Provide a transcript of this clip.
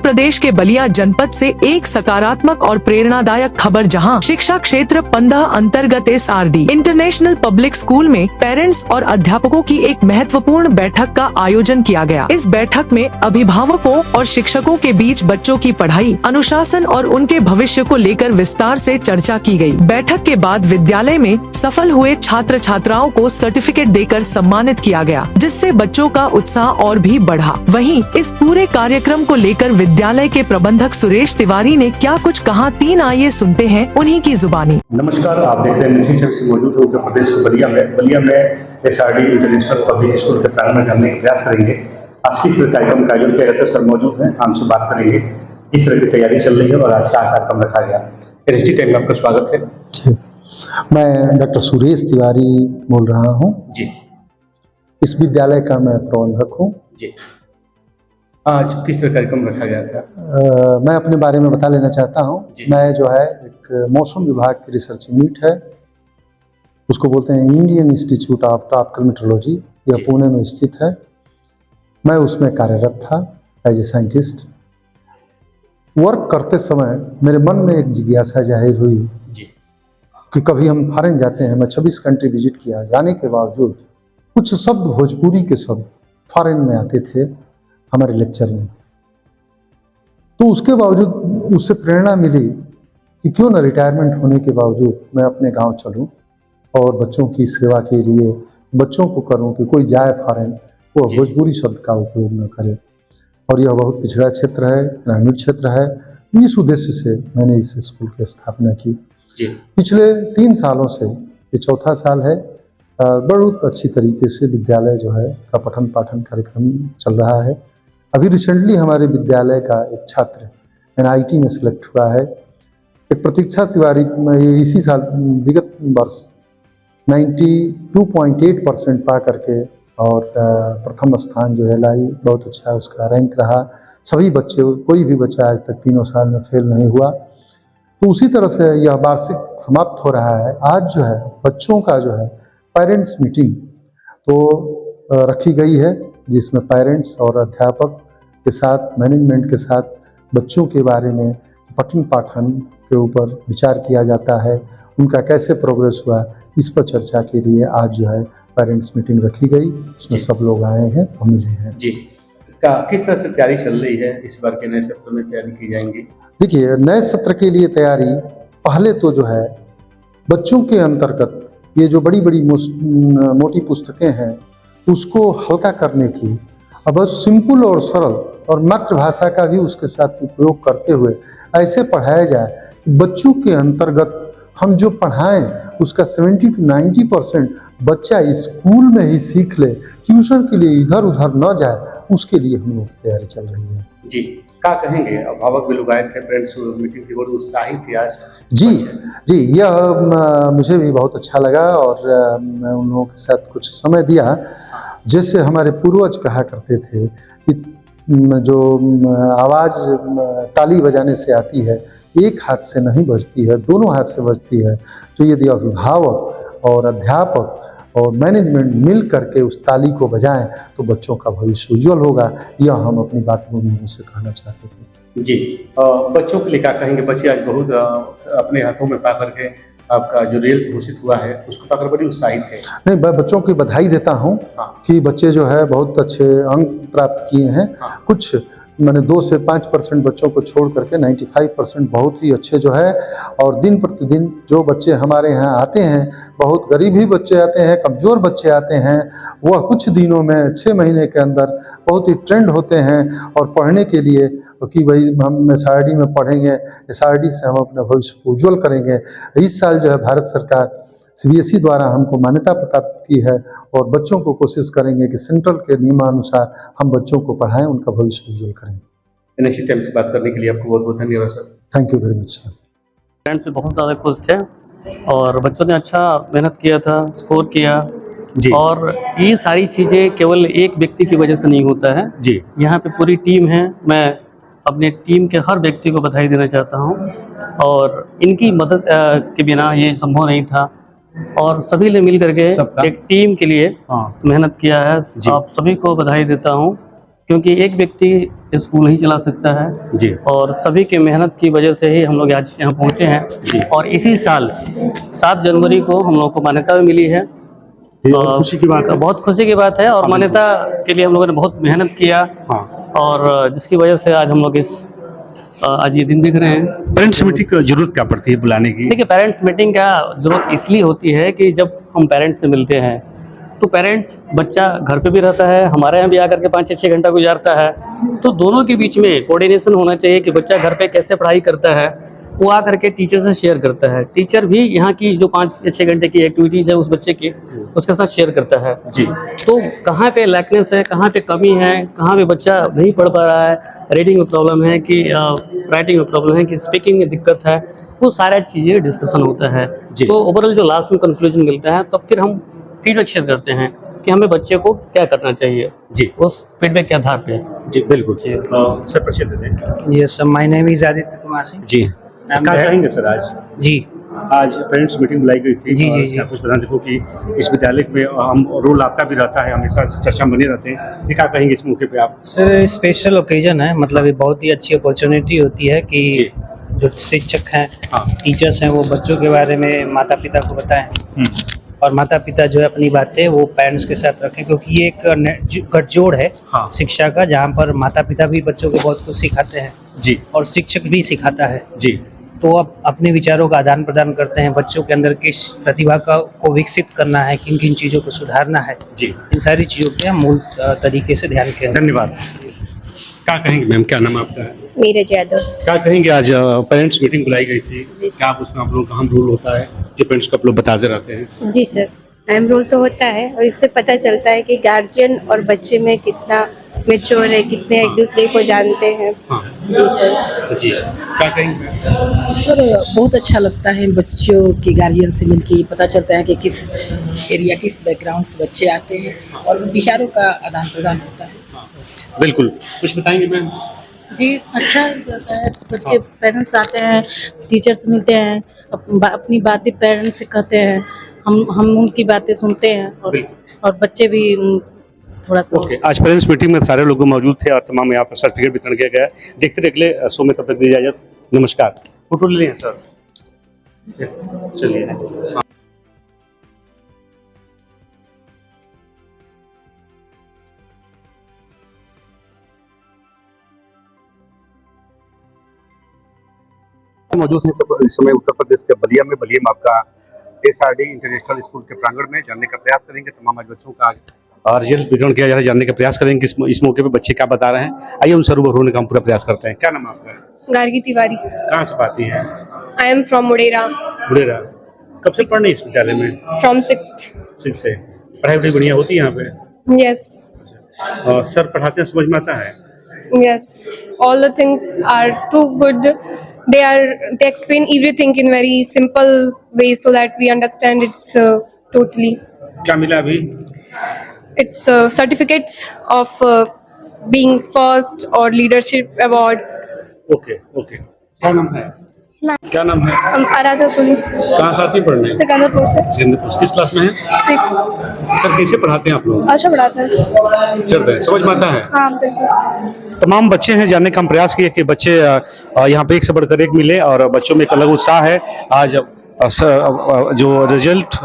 प्रदेश के बलिया जनपद से एक सकारात्मक और प्रेरणादायक खबर, जहां शिक्षा क्षेत्र 15 अंतर्गत SRD इंटरनेशनल पब्लिक स्कूल में पेरेंट्स और अध्यापकों की एक महत्वपूर्ण बैठक का आयोजन किया गया। इस बैठक में अभिभावकों और शिक्षकों के बीच बच्चों की पढ़ाई, अनुशासन और उनके भविष्य को लेकर विस्तार से चर्चा की गई। बैठक के बाद विद्यालय में सफल हुए छात्र छात्राओं को सर्टिफिकेट देकर सम्मानित किया गया, जिससे बच्चों का उत्साह और भी बढ़ा। वहीं इस पूरे कार्यक्रम को लेकर विद्यालय के प्रबंधक सुरेश तिवारी ने क्या कुछ कहा, आइए सुनते हैं उन्हीं की जुबानी। नमस्कार, आप देख रहे हैं निश्चित रूप से मौजूद उत्तर प्रदेश के बलिया में SRD इंटरनेशनल पब्लिक स्कूल के प्रांगण में हमने प्रयास करेंगे। आज की कार्यक्रम का आयोजन किया जाता है, सर मौजूद हैं, हमसे बात करेंगे किस तरह की तैयारी चल रही है और आज का कार्यक्रम रखा गया। NST टाइम में आपका स्वागत है। मैं डॉक्टर सुरेश तिवारी बोल रहा हूँ जी। इस विद्यालय का मैं प्रबंधक हूँ जी। आज किस तरह कार्यक्रम रखा गया था? मैं अपने बारे में बता लेना चाहता हूँ। मैं जो है एक मौसम विभाग की रिसर्च यूनिट है, उसको बोलते हैं Indian institute of tropical metrology, यह पुणे में स्थित है। मैं उसमें कार्यरत था एज ए साइंटिस्ट। वर्क करते समय मेरे मन में एक जिज्ञासा जाहिर हुई कि कभी हम फॉरेन जाते हैं। मैं 26 कंट्री विजिट किया, जाने के बावजूद कुछ शब्द भोजपुरी के शब्द फॉरेन में आते थे हमारे लेक्चर में। तो उसके बावजूद उससे प्रेरणा मिली कि क्यों न रिटायरमेंट होने के बावजूद मैं अपने गांव चलूं और बच्चों की सेवा के लिए बच्चों को करूं कि कोई जाए फॉरेन वो भोजपुरी शब्द का उपयोग न करे। और यह बहुत पिछड़ा क्षेत्र है, ग्रामीण क्षेत्र है। इस उद्देश्य से मैंने इस स्कूल की स्थापना की। पिछले 3 सालों से, ये चौथा साल है, बहुत अच्छी तरीके से विद्यालय जो है का पठन पाठन कार्यक्रम चल रहा है। अभी रिसेंटली हमारे विद्यालय का एक छात्र NIT में सिलेक्ट हुआ है। एक प्रतीक्षा तिवारी इसी साल विगत वर्ष 92.8% पा करके और प्रथम स्थान जो है लाई। बहुत अच्छा उसका रैंक रहा। सभी बच्चे, कोई भी बच्चा आज तक 3 साल में फेल नहीं हुआ। तो उसी तरह से यह वार्षिक समाप्त हो रहा है। आज जो है बच्चों का जो है पेरेंट्स मीटिंग तो रखी गई है, जिसमें पेरेंट्स और अध्यापक के साथ, मैनेजमेंट के साथ बच्चों के बारे में पठन पाठन के ऊपर विचार किया जाता है। उनका कैसे प्रोग्रेस हुआ, इस पर चर्चा के लिए आज जो है पेरेंट्स मीटिंग रखी गई। उसमें सब लोग आए हैं और मिले हैं। जी। किस तरह से तैयारी चल रही है? इस बार के नए सत्र में तैयारी की जाएंगी? देखिए, नए सत्र के लिए तैयारी पहले तो जो है बच्चों के अंतर्गत ये जो बड़ी बड़ी मोटी पुस्तकें हैं उसको हल्का करने की, अब सिंपल और सरल और मातृभाषा का भी उसके साथ उपयोग करते हुए ऐसे पढ़ाया जाए कि बच्चों के अंतर्गत हम जो पढ़ाएं उसका 70 to 90% बच्चा स्कूल में ही सीख ले, ट्यूशन के लिए इधर उधर न जाए। उसके लिए हम लोग की तैयारी चल रही है। जी। क्या कहेंगे? अभिभावक भी लोग आए थे, पेरेंट्स मीटिंग थी, बहुत उत्साहित थे आज। जी, यह मुझे भी बहुत अच्छा लगा और मैं उन लोगों के साथ कुछ समय दिया। जैसे हमारे पूर्वज कहा करते थे कि जो आवाज़ ताली बजाने से आती है, एक हाथ से नहीं बजती है, दोनों हाथ से बजती है। तो यदि अभिभावक और अध्यापक और मैनेजमेंट मिल करके उस ताली को बजाएं तो बच्चों का भविष्य उज्जवल होगा। यह हम अपनी बात में से कहना चाहते थे। जी। बच्चों के लिए क्या कहेंगे? बच्चे आज बहुत अपने हाथों में पा करके आपका जो रिजल्ट घोषित हुआ है उसको पाकर बड़ी उत्साहित है। नहीं, मैं बच्चों की बधाई देता हूँ कि बच्चे जो है बहुत अच्छे अंक प्राप्त किए हैं। कुछ मैंने 2 से 5% बच्चों को छोड़ करके 95% बहुत ही अच्छे जो है। और दिन प्रतिदिन जो बच्चे हमारे यहाँ आते हैं, बहुत गरीब ही बच्चे आते हैं, कमज़ोर बच्चे आते हैं, वह कुछ दिनों में 6 महीने के अंदर बहुत ही ट्रेंड होते हैं और पढ़ने के लिए कि भाई हम SRD में पढ़ेंगे, SRD से हम अपना भविष्य को उज्ज्वल करेंगे। इस साल जो है भारत सरकार CBSE द्वारा हमको मान्यता प्राप्त की है और बच्चों को कोशिश करेंगे कि सेंट्रल के नियमानुसार हम बच्चों को पढ़ाएं, उनका भविष्य उज्ज्वल करें। NST टाइम से बात करने के लिए आपको बहुत बहुत धन्यवाद sir. Thank you very much sir. Parents भी बहुत ज़्यादा खुश थे और बच्चों ने अच्छा मेहनत किया था, स्कोर किया जी। और ये सारी चीज़ें केवल एक व्यक्ति की वजह से नहीं होता है जी। यहाँ पे पूरी टीम है। मैं अपने टीम के हर व्यक्ति को बधाई देना चाहता हूँ और इनकी मदद के बिना ये संभव नहीं था और सभी ने मिल करके एक टीम के लिए मेहनत किया है। आप सभी को बधाई देता हूँ क्योंकि एक व्यक्ति स्कूल ही चला सकता है जी और सभी की मेहनत की वजह से ही हम लोग आज यहाँ पहुँचे हैं। और इसी साल 7 जनवरी को हम लोग को मान्यता भी मिली है। और खुशी की बात है। बहुत खुशी की बात है और मान्यता के लिए हम लोगों ने बहुत मेहनत किया। हाँ। और जिसकी वजह से आज हम लोग आज ये दिन देख रहे हैं। पेरेंट्स मीटिंग की जरूरत क्या पड़ती है बुलाने की? देखिए, पेरेंट्स मीटिंग का जरूरत इसलिए होती है कि जब हम पेरेंट्स से मिलते हैं तो पेरेंट्स, बच्चा घर पे भी रहता है, हमारे यहाँ भी आकर के 5-6 घंटा गुजारता है, तो दोनों के बीच में कोऑर्डिनेशन होना चाहिए कि बच्चा घर पे कैसे पढ़ाई करता है, वो आकर के टीचर से शेयर करता है। टीचर भी यहाँ की जो 5-6 घंटे की एक्टिविटीज़ है उस बच्चे की, उसके साथ शेयर करता है। जी। तो कहाँ पे लैकनेस है, कहाँ पे कमी है, कहाँ पे बच्चा नहीं पढ़ पा रहा है, रीडिंग में प्रॉब्लम है कि राइटिंग में प्रॉब्लम है कि स्पीकिंग में दिक्कत है, वो सारी चीज़ें डिस्कशन होता है। तो ओवरऑल जो लास्ट में कंक्लूजन मिलता है तब फिर हम फीडबैक शेयर करते हैं कि हमें बच्चे को क्या करना चाहिए जी, उस फीडबैक के आधार पे। जी बिल्कुल। सर परिचय दे दें। जी sir, my name is Aditya Kumar Singh. जी, क्या कहेंगे सर आज? जी पेरेंट्स मीटिंग बुलाई गई थी। जी, जी, जी। कुछ बता देखो कि इस विद्यालय में हम रोल आपका भी रहता है, हमेशा चर्चा में बने रहते हैं, ये क्या कहेंगे इस मौके पे आप? सर, स्पेशल ओकेजन है, मतलब ये बहुत ही अच्छी अपॉर्चुनिटी होती है कि जो शिक्षक हैं, टीचर्स हैं, वो बच्चों के बारे में माता पिता को बताएं और माता पिता जो है अपनी बातें वो पेरेंट्स के साथ रखें, क्योंकि ये एक गठजोड़ है शिक्षा का, जहाँ पर माता पिता भी बच्चों को बहुत कुछ सिखाते हैं जी और शिक्षक भी सिखाता है जी। तो अब अपने विचारों का आदान प्रदान करते हैं, बच्चों के अंदर किस प्रतिभा को विकसित करना है, किन किन चीज़ों को सुधारना है जी, इन सारी चीज़ों पे हम मूल तरीके से ध्यान केंद्रित। धन्यवाद। क्या कहेंगे मैम, क्या नाम आपका है? नीरज यादव। क्या कहेंगे, आज पेरेंट्स मीटिंग बुलाई गई थी, क्या आप उसमें आप लोगों का अहम रोल होता है जो पेरेंट्स को आप लोग बताते रहते हैं? जी सर, अहम रोल तो होता है और इससे पता चलता है कि गार्जियन और बच्चे में कितना मैच्योर है, कितने एक दूसरे को जानते हैं। जी सर। जी, क्या कहेंगे? सर, बहुत अच्छा लगता है बच्चों के गार्जियन से मिलके, पता चलता है कि किस एरिया, किस बैकग्राउंड से बच्चे आते हैं और विचारों का आदान प्रदान होता है। बिल्कुल, कुछ बताएंगे मैम? जी, अच्छा जैसा है, बच्चे पेरेंट्स आते हैं, टीचर से मिलते हैं, अपनी बातें पेरेंट्स से कहते हैं, हम उनकी बातें सुनते हैं और बच्चे भी थोड़ा सा। आज पेरेंट्स मीटिंग में सारे लोग मौजूद थे और तमाम यहाँ पर सर्टिफिकेट वितरण किया गया। देखते रहे अगले शो में, तब तक दी इजाजत, नमस्कार। फोटो ले लें सर, चलिए। मौजूद है तो इस समय उत्तर प्रदेश के बलिया में आपका SRD इंटरनेशनल स्कूल के प्रांगण में जानने का प्रयास करेंगे। तमाम आज बच्चों का रिजल्ट वितरण किया जा रहा है, जानने का प्रयास करेंगे इस मौके पे बच्चे क्या बता रहे हैं। आइए उनसे रूबरू होने का हम पूरा प्रयास करते हैं। क्या नाम आपका है? गार्गी तिवारी। कहाँ से आती हैं? I am from Mudera. Mudera. कब से पढ़ रही इस विद्यालय में? फ्रॉम 6th से। पढ़ाई बड़ी बढ़िया होती है यहाँ पे? यस। सर पढ़ाते हैं, समझ में आता है? Yes, all the things are too good. they explain everything in very simple way so that we understand it's totally. क्या मिला अभी? It's certificates of being first or leadership award. Okay. क्या नाम है? क्या नाम है? आराधा सोनी। कहाँ से आती हैं पढ़ने? सिकंदरपुर से। किस क्लास में है? 6th। सर कैसे पढ़ाते हैं आप लोग? अच्छा पढ़ाते हैं। चलते हैं, समझ में आता है? हाँ बिल्कुल। तमाम बच्चे हैं, जानने का हम प्रयास किए कि बच्चे यहाँ पे एक से बढ़कर एक मिले और बच्चों में एक अलग उत्साह है। आज जो रिजल्ट